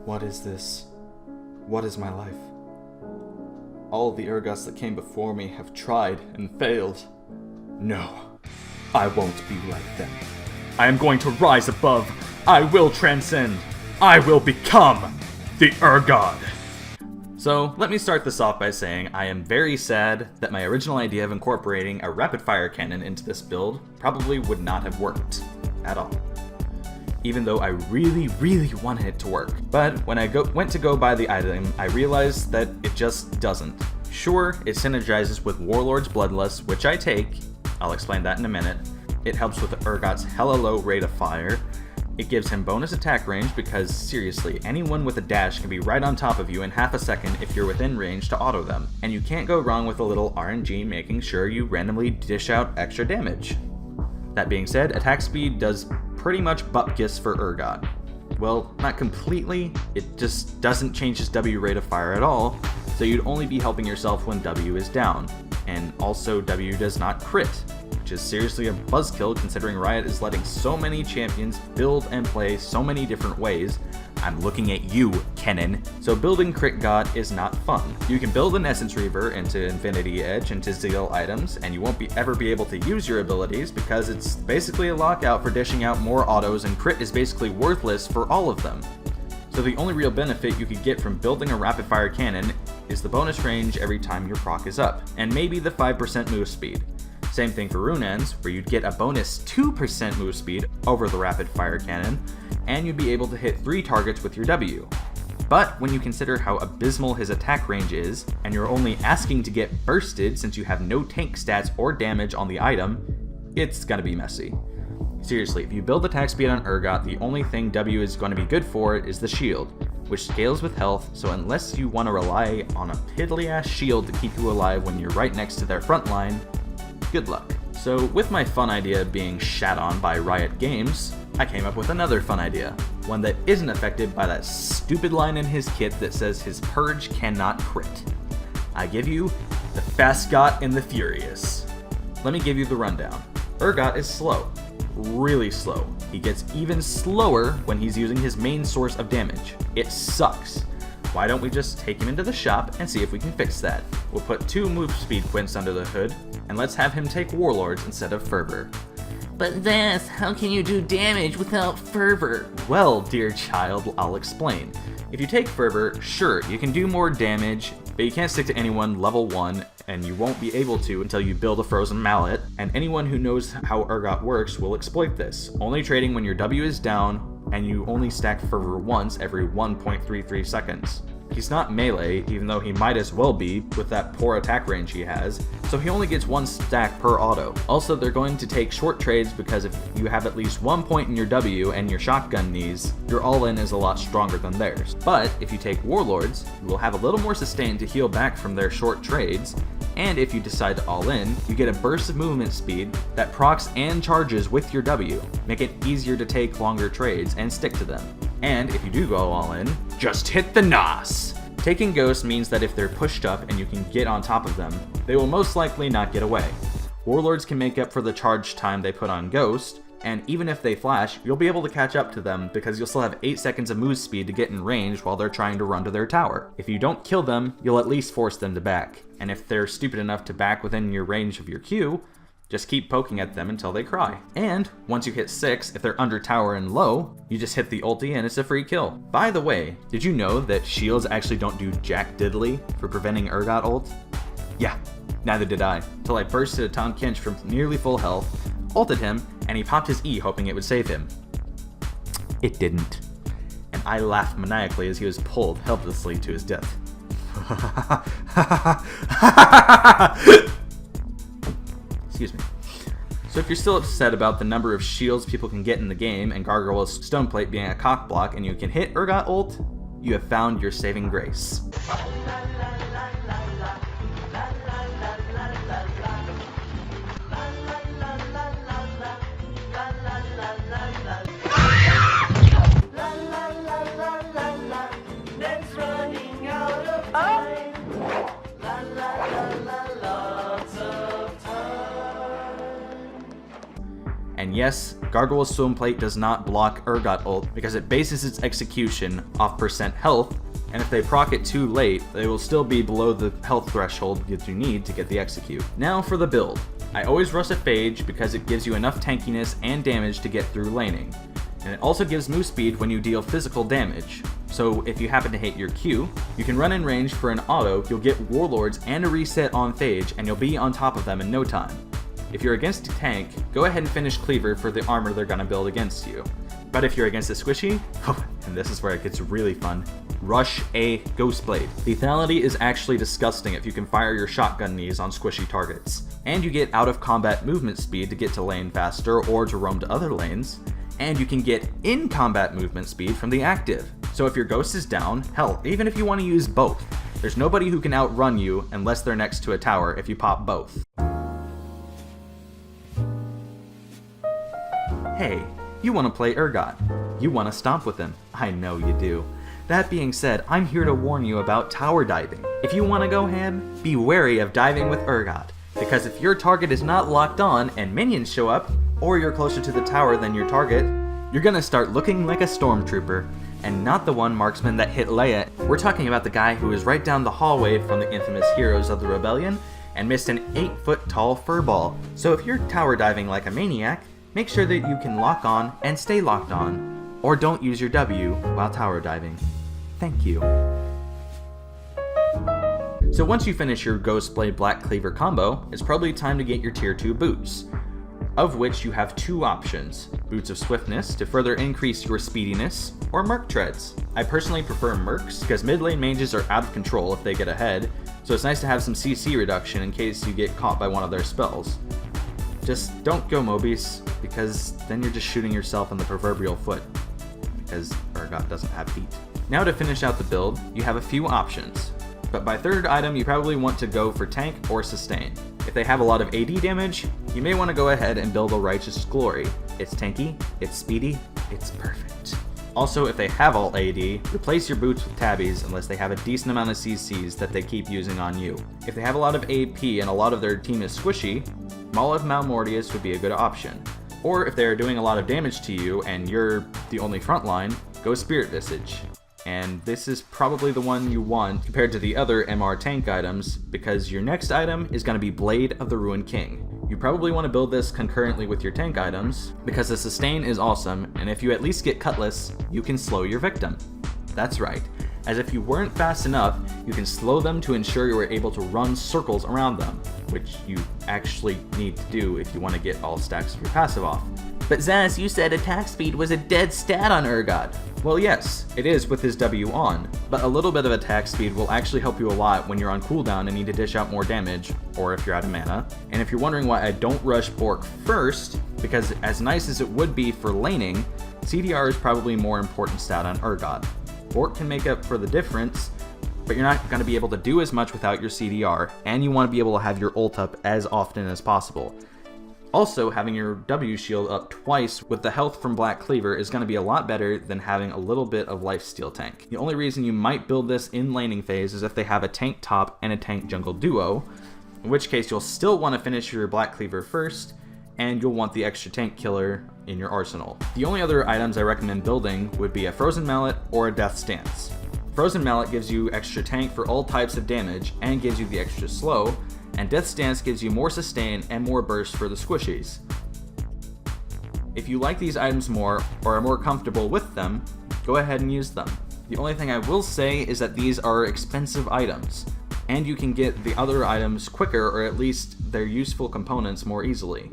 What is this? What is my life? All the Urgots that came before me have tried and failed. No, I won't be like them. I am going to rise above. I will transcend. I will become the Urgot. So, let me start this off by saying I am very sad that my original idea of incorporating a rapid-fire cannon into this build probably would not have worked at all. Even though I really wanted it to work. But when I went to go buy the item, I realized that it just doesn't. Sure, it synergizes with Warlord's Bloodlust, which I take. I'll explain that in a minute. It helps with the Urgot's hella low rate of fire. It gives him bonus attack range because, seriously, anyone with a dash can be right on top of you in half a second if you're within range to auto them. And you can't go wrong with a little RNG making sure you randomly dish out extra damage. That being said, attack speed does pretty much bupkis for Urgot. Well, not completely, it just doesn't change his W rate of fire at all, so you'd only be helping yourself when W is down. And also W does not crit, which is seriously a buzzkill considering Riot is letting so many champions build and play so many different ways. I'm looking at you, Kennen. So building Crit God is not fun. You can build an Essence Reaver into Infinity Edge into Zeal items, and you won't ever be able to use your abilities because it's basically a lockout for dishing out more autos, and Crit is basically worthless for all of them. So the only real benefit you could get from building a rapid fire cannon is the bonus range every time your proc is up, and maybe the 5% move speed. Same thing for Runeends, where you'd get a bonus 2% move speed over the rapid fire cannon, and you'd be able to hit 3 targets with your W. But when you consider how abysmal his attack range is, and you're only asking to get bursted since you have no tank stats or damage on the item, it's gonna be messy. Seriously, if you build attack speed on Urgot, the only thing W is going to be good for is the shield, which scales with health, so unless you want to rely on a piddly-ass shield to keep you alive when you're right next to their front line, good luck. So with my fun idea being shat on by Riot Games, I came up with another fun idea. One that isn't affected by that stupid line in his kit that says his purge cannot crit. I give you the Fastgot and the Furious. Let me give you the rundown. Urgot is slow. Really slow. He gets even slower when he's using his main source of damage. It sucks. Why don't we just take him into the shop and see if we can fix that? We'll put 2 move speed quints under the hood, and let's have him take Warlords instead of Fervor. But Zaz, how can you do damage without Fervor? Well, dear child, I'll explain. If you take Fervor, sure, you can do more damage, but you can't stick to anyone level 1, and you won't be able to until you build a Frozen Mallet, and anyone who knows how Urgot works will exploit this, only trading when your W is down, and you only stack Fervor once every 1.33 seconds. He's not melee, even though he might as well be with that poor attack range he has, so he only gets 1 stack per auto. Also, they're going to take short trades because if you have at least 1 point in your W and your shotgun knees, your all-in is a lot stronger than theirs. But if you take Warlords, you will have a little more sustain to heal back from their short trades, and if you decide to all-in, you get a burst of movement speed that procs and charges with your W, make it easier to take longer trades and stick to them. And if you do go all-in, just hit the NOS! Taking Ghost means that if they're pushed up and you can get on top of them, they will most likely not get away. Warlords can make up for the charge time they put on Ghost, and even if they flash, you'll be able to catch up to them because you'll still have 8 seconds of move speed to get in range while they're trying to run to their tower. If you don't kill them, you'll at least force them to back, and if they're stupid enough to back within your range of your Q, just keep poking at them until they cry. And once you hit 6, if they're under tower and low, you just hit the ulti and it's a free kill. By the way, did you know that shields actually don't do jack diddly for preventing Urgot ult? Yeah, neither did I, till I bursted a Tahm Kench from nearly full health, ulted him, and he popped his E hoping it would save him. It didn't. And I laughed maniacally as he was pulled helplessly to his death. Excuse me. So if you're still upset about the number of shields people can get in the game and Gargoyle's Stoneplate being a cock block and you can hit Urgot ult, you have found your saving grace. And yes, Gargoyle's Swim Plate does not block Urgot ult because it bases its execution off percent health, and if they proc it too late, they will still be below the health threshold that you need to get the execute. Now for the build. I always rush a Phage because it gives you enough tankiness and damage to get through laning. And it also gives move speed when you deal physical damage. So if you happen to hit your Q, you can run in range for an auto, you'll get Warlords and a reset on Phage, and you'll be on top of them in no time. If you're against a tank, go ahead and finish Cleaver for the armor they're gonna build against you. But if you're against a squishy, and this is where it gets really fun, rush a Ghostblade. Lethality is actually disgusting if you can fire your shotgun knees on squishy targets. And you get out of combat movement speed to get to lane faster or to roam to other lanes. And you can get in combat movement speed from the active. So if your ghost is down, hell, even if you want to use both, there's nobody who can outrun you unless they're next to a tower if you pop both. Hey, you want to play Urgot. You want to stomp with him. I know you do. That being said, I'm here to warn you about tower diving. If you want to go ham, be wary of diving with Urgot, because if your target is not locked on and minions show up, or you're closer to the tower than your target, you're gonna start looking like a stormtrooper, and not the one marksman that hit Leia. We're talking about the guy who is right down the hallway from the infamous Heroes of the Rebellion and missed an 8-foot tall furball. So if you're tower diving like a maniac, make sure that you can lock on and stay locked on, or don't use your W while tower diving. Thank you. So once you finish your Ghostblade Black Cleaver combo, it's probably time to get your tier 2 boots, of which you have two options: Boots of Swiftness to further increase your speediness, or Merc Treads. I personally prefer Mercs because mid lane mages are out of control if they get ahead, so it's nice to have some CC reduction in case you get caught by one of their spells. Just don't go Mobius, because then you're just shooting yourself in the proverbial foot, because Urgot doesn't have feet. Now to finish out the build, you have a few options, but by third item you probably want to go for tank or sustain. If they have a lot of AD damage, you may want to go ahead and build a Righteous Glory. It's tanky, it's speedy, it's perfect. Also, if they have all AD, replace your boots with tabbies unless they have a decent amount of CCs that they keep using on you. If they have a lot of AP and a lot of their team is squishy, Maul of Malmortius would be a good option. Or if they are doing a lot of damage to you and you're the only frontline, go Spirit Visage. And this is probably the one you want compared to the other MR tank items, because your next item is going to be Blade of the Ruined King. You probably want to build this concurrently with your tank items, because the sustain is awesome, and if you at least get Cutlass, you can slow your victim. That's right, as if you weren't fast enough, you can slow them to ensure you are able to run circles around them, which you actually need to do if you want to get all stacks of your passive off. But Zaz, you said attack speed was a dead stat on Urgot. Well, yes, it is with his W on, but a little bit of attack speed will actually help you a lot when you're on cooldown and need to dish out more damage, or if you're out of mana. And if you're wondering why I don't rush Bork first, because as nice as it would be for laning, CDR is probably a more important stat on Urgot. Bork can make up for the difference, but you're not going to be able to do as much without your CDR, and you want to be able to have your ult up as often as possible. Also, having your W shield up twice with the health from Black Cleaver is going to be a lot better than having a little bit of lifesteal tank. The only reason you might build this in laning phase is if they have a tank top and a tank jungle duo, in which case you'll still want to finish your Black Cleaver first, and you'll want the extra tank killer in your arsenal. The only other items I recommend building would be a Frozen Mallet or a Death Stance. Frozen Mallet gives you extra tank for all types of damage and gives you the extra slow, and Death Stance gives you more sustain and more burst for the squishies. If you like these items more, or are more comfortable with them, go ahead and use them. The only thing I will say is that these are expensive items, and you can get the other items quicker, or at least their useful components more easily.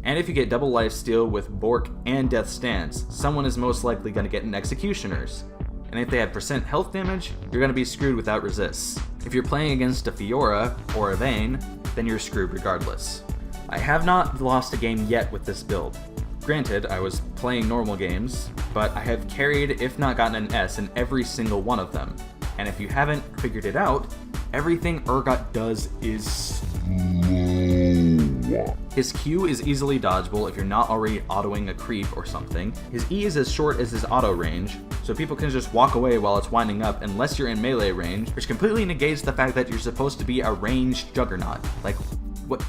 And if you get double lifesteal with Bork and Death Stance, someone is most likely going to get an Executioner's. And if they have percent health damage, you're going to be screwed without resists. If you're playing against a Fiora or a Vayne, then you're screwed regardless. I have not lost a game yet with this build. Granted, I was playing normal games, but I have carried, if not gotten an S, in every single one of them. And if you haven't figured it out, everything Urgot does is slow. His Q is easily dodgeable if you're not already autoing a creep or something. His E is as short as his auto range, so people can just walk away while it's winding up unless you're in melee range, which completely negates the fact that you're supposed to be a ranged juggernaut. Like, what?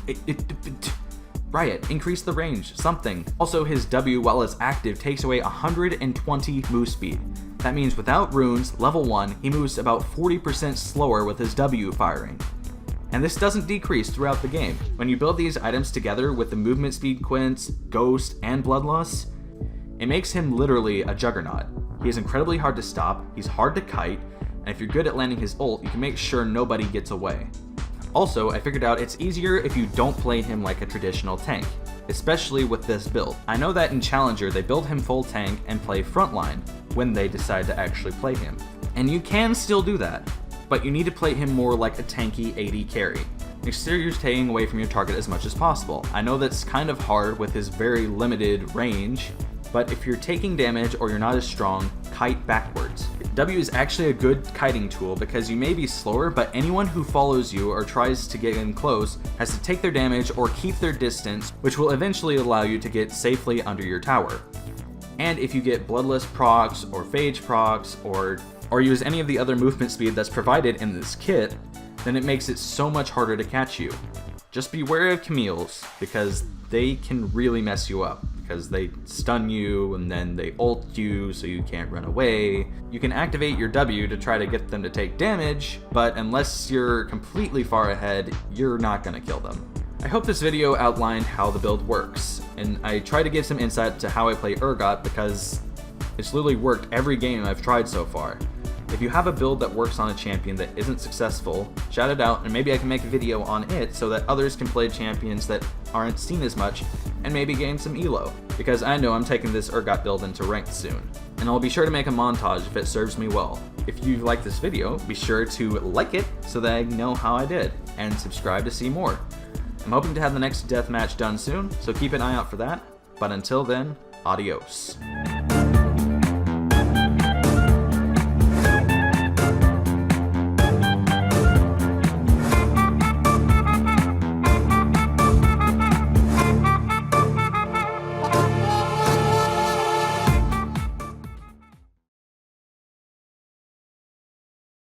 Riot, increase the range, something. Also, his W, while it's active, takes away 120 move speed. That means without runes, level 1, he moves about 40% slower with his W firing. And this doesn't decrease throughout the game. When you build these items together with the movement speed quints, ghost, and bloodlust, it makes him literally a juggernaut. He is incredibly hard to stop, he's hard to kite, and if you're good at landing his ult, you can make sure nobody gets away. Also, I figured out it's easier if you don't play him like a traditional tank, especially with this build. I know that in Challenger they build him full tank and play frontline when they decide to actually play him. And you can still do that, but you need to play him more like a tanky AD carry. Make sure you're staying away from your target as much as possible. I know that's kind of hard with his very limited range, but if you're taking damage or you're not as strong, kite backwards. W is actually a good kiting tool because you may be slower, but anyone who follows you or tries to get in close has to take their damage or keep their distance, which will eventually allow you to get safely under your tower. And if you get Bloodlust procs or Phage procs or use any of the other movement speed that's provided in this kit, then it makes it so much harder to catch you. Just beware of Camille's, because they can really mess you up, because they stun you and then they ult you so you can't run away. You can activate your W to try to get them to take damage, but unless you're completely far ahead, you're not gonna kill them. I hope this video outlined how the build works, and I try to give some insight to how I play Urgot because it's literally worked every game I've tried so far. If you have a build that works on a champion that isn't successful, shout it out and maybe I can make a video on it so that others can play champions that aren't seen as much and maybe gain some elo, because I know I'm taking this Urgot build into ranked soon. And I'll be sure to make a montage if it serves me well. If you like this video, be sure to like it so that I know how I did, and subscribe to see more. I'm hoping to have the next deathmatch done soon, so keep an eye out for that, but until then, adios.